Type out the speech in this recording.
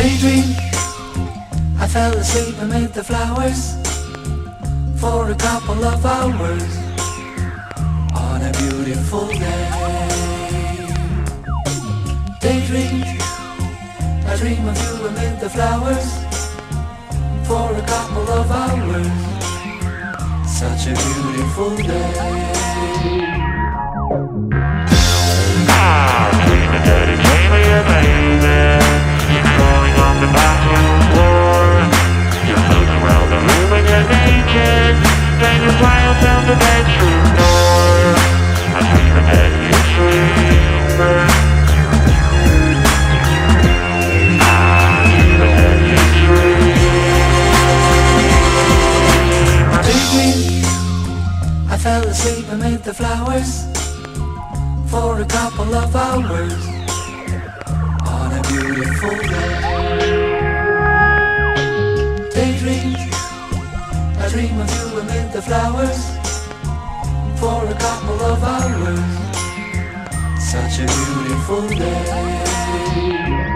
daydreamed, I fell asleep amid the flowers for a couple of hours on a beautiful day. Daydreamed, I dream of you amid the flowers for a couple of hours. Such a beautiful day. Dreaming that it came here, baby. You're crawling on the bathroom floor. You're floating around the room and you're naked. Then you fly up down the bedroom door. I'm dreaming that you dream. I fell asleep amid the flowers for a couple of hours on a beautiful day. Daydreamed, I dream of you amid the flowers for a couple of hours. Such a beautiful day.